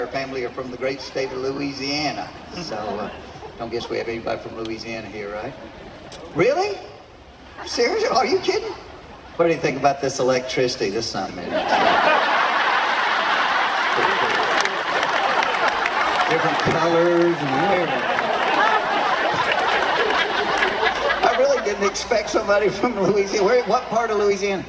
Our family are from the great state of Louisiana. So, don't guess we have anybody from Louisiana here, right? Really? Seriously? Are you kidding? What do you think about this electricity? This is something. Different colors and everything. I really didn't expect somebody from Louisiana. What part of Louisiana?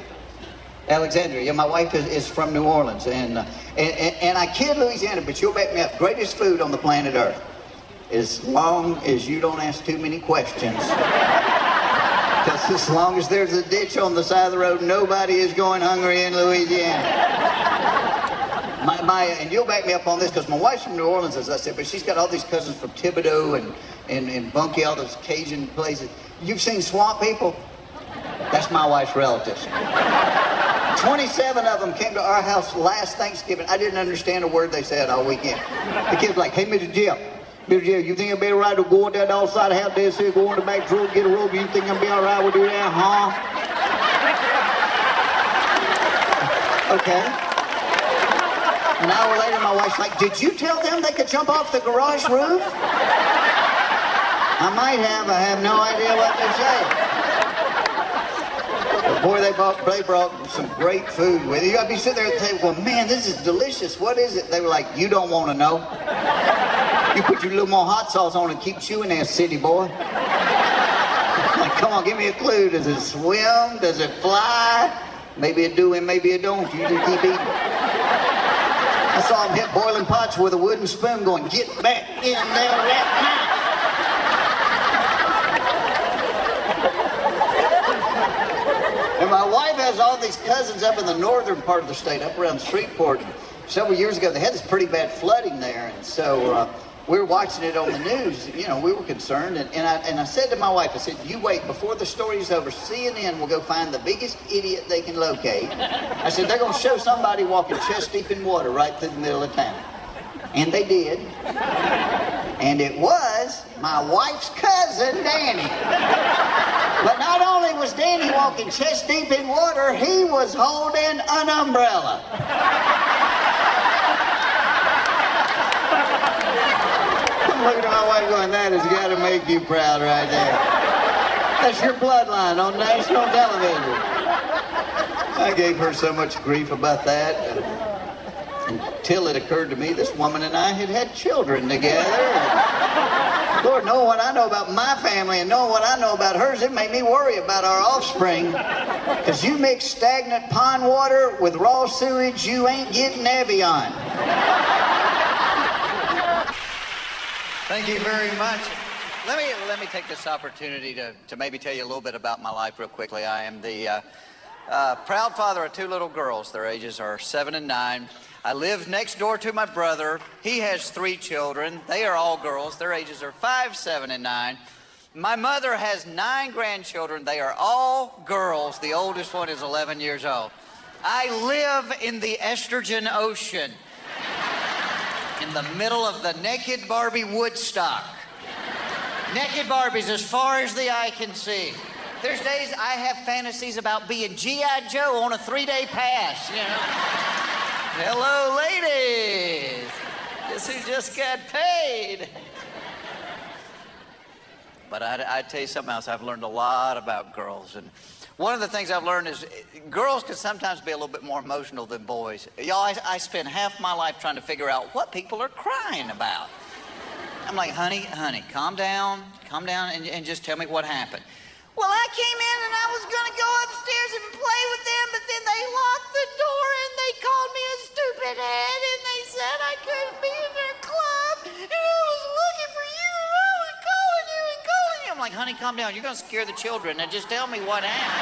Alexandria. Yeah, my wife is from New Orleans, and I kid Louisiana, but you'll back me up. Greatest food on the planet Earth, as long as you don't ask too many questions. Because as long as there's a ditch on the side of the road, nobody is going hungry in Louisiana. And you'll back me up on this, because my wife's from New Orleans, as I said, but she's got all these cousins from Thibodeau and Bunkie, all those Cajun places. You've seen Swamp People? That's my wife's relatives. 27 of them came to our house last Thanksgiving. I didn't understand a word they said all weekend. The kids were like, hey, Mr. Jim, you think I'll be all right to go on down the outside of the house, there, go on the back road, get a robe, you think I'll be all right with doing that, huh? Okay. An hour later, my wife's like, did you tell them they could jump off the garage roof? I might have. I have no idea what to say. But boy, they brought some great food with you. I'd be sitting there at the table going, man, this is delicious. What is it? They were like, you don't want to know. You put your little more hot sauce on and keep chewing there, city boy. Like, come on, give me a clue. Does it swim? Does it fly? Maybe it do and maybe it don't. You just keep eating. I saw him hit boiling pots with a wooden spoon going, get back in there right now. And my wife has all these cousins up in the northern part of the state, up around Shreveport. Several years ago, they had this pretty bad flooding there, and so we were watching it on the news. You know, we were concerned, and I said to my wife, I said, you wait, before the story's over, CNN will go find the biggest idiot they can locate. I said, they're going to show somebody walking chest deep in water right through the middle of town. And they did. And it was my wife's cousin, Danny. But not only was Danny walking chest deep in water, he was holding an umbrella. I'm looking at my wife going, that has got to make you proud right there. That's your bloodline on national television. I gave her so much grief about that. Until it occurred to me, this woman and I had had children together. Lord, knowing what I know about my family and knowing what I know about hers, it made me worry about our offspring. Because you mix stagnant pond water with raw sewage, you ain't getting Evian. Thank you very much. Let me take this opportunity to maybe tell you a little bit about my life real quickly. I am the proud father of two little girls. Their ages are 7 and 9. I live next door to my brother. He has 3 children. They are all girls. Their ages are 5, 7, and 9. My mother has 9 grandchildren. They are all girls. The oldest one is 11 years old. I live in the estrogen ocean, in the middle of the naked Barbie Woodstock. Naked Barbies as far as the eye can see. There's days I have fantasies about being G.I. Joe on a 3-day pass, you know. Hello, ladies. Guess who just got paid? But I tell you something else. I've learned a lot about girls. And one of the things I've learned is girls can sometimes be a little bit more emotional than boys. Y'all, I spend half my life trying to figure out what people are crying about. I'm like, honey, calm down, and just tell me what happened. Well, I came in and I was going to go upstairs and play with them, but then they locked the door and they called me a stupid head and they said I couldn't be in their club and I was looking for you and I was calling you. I'm like, honey, calm down. You're going to scare the children and just tell me what happened.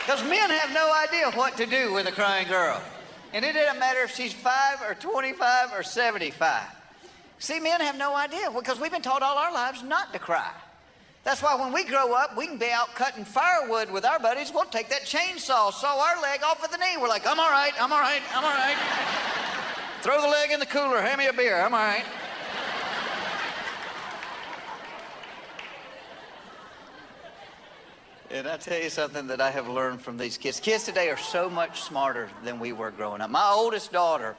Because men have no idea what to do with a crying girl. And it doesn't matter if she's 5 or 25 or 75. See, men have no idea because we've been taught all our lives not to cry. That's why when we grow up, we can be out cutting firewood with our buddies. We'll take that chainsaw, saw our leg off at the knee. We're like, I'm all right. Throw the leg in the cooler, hand me a beer, I'm all right. And I tell you something that I have learned from these kids. Kids today are so much smarter than we were growing up. My oldest daughter,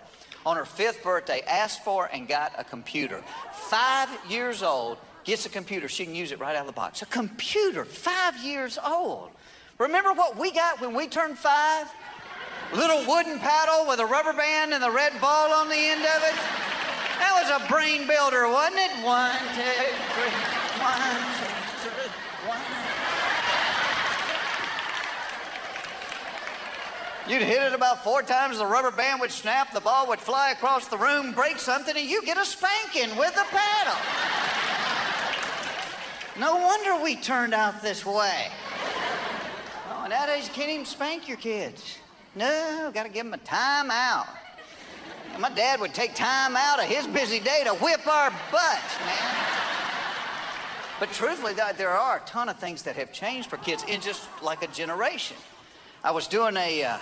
on her 5th birthday, asked for and got a computer. 5 years old, gets a computer. She can use it right out of the box. A computer, 5 years old. Remember what we got when we turned 5? A little wooden paddle with a rubber band and the red ball on the end of it. That was a brain builder, wasn't it? 1, 2, 3, 1, 2, 3, 1. You'd hit it about 4 times, the rubber band would snap, the ball would fly across the room, break something, and you get a spanking with the paddle. No wonder we turned out this way. Oh, nowadays you can't even spank your kids. No, gotta give them a time out. And my dad would take time out of his busy day to whip our butts, man. But truthfully, there are a ton of things that have changed for kids in just like a generation. I was doing a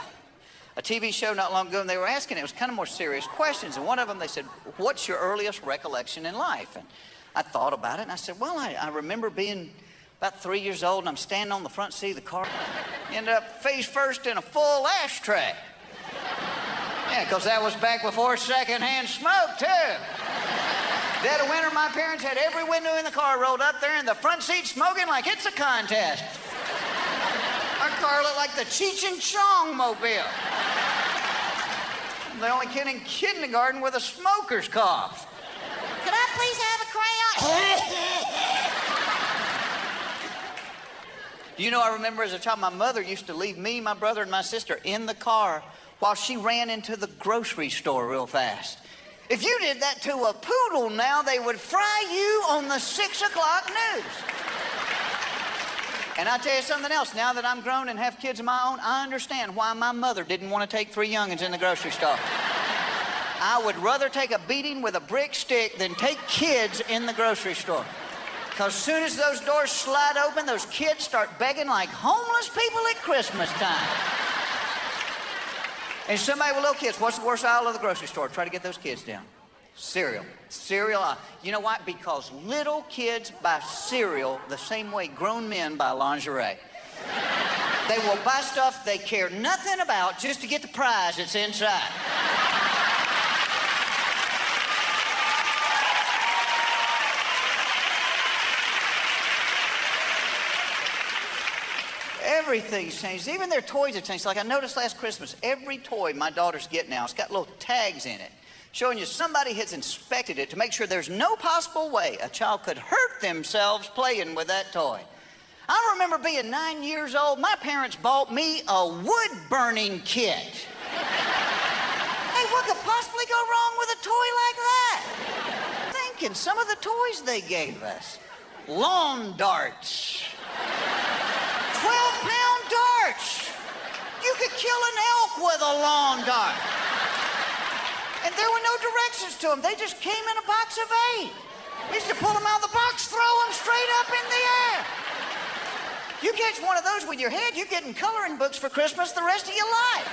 TV show not long ago, and they were asking, it was kind of more serious questions, and one of them, they said, what's your earliest recollection in life? And I thought about it, and I said, well, I remember being about 3 years old, and I'm standing on the front seat of the car, ended up face first in a full ashtray. Yeah, because that was back before secondhand smoke, too. Dead of winter, my parents had every window in the car rolled up there, and the front seat smoking like it's a contest. Our car looked like the Cheech and Chong mobile. The only kid in kindergarten with a smoker's cough. Could I please have a crayon? You know, I remember as a child, my mother used to leave me, my brother, and my sister in the car while she ran into the grocery store real fast. If you did that to a poodle now, they would fry you on the 6 o'clock news. And I'll tell you something else. Now that I'm grown and have kids of my own, I understand why my mother didn't want to take 3 youngins in the grocery store. I would rather take a beating with a brick stick than take kids in the grocery store. Because as soon as those doors slide open, those kids start begging like homeless people at Christmas time. And somebody with little kids, what's the worst aisle of the grocery store? Try to get those kids down. Cereal. Cereal. You know why? Because little kids buy cereal the same way grown men buy lingerie. They will buy stuff they care nothing about just to get the prize that's inside. Everything's changed. Even their toys have changed. Like I noticed last Christmas, every toy my daughters get now, it's got little tags in it showing you somebody has inspected it to make sure there's no possible way a child could hurt themselves playing with that toy. I remember being 9 years old, my parents bought me a wood-burning kit. Hey, what could possibly go wrong with a toy like that? Thinking some of the toys they gave us. Lawn darts. 12-pound darts. You could kill an elk with a lawn dart. And there were no directions to them. They just came in a box of 8. We used to pull them out of the box, throw them straight up in the air. You catch one of those with your head, you're getting coloring books for Christmas the rest of your life.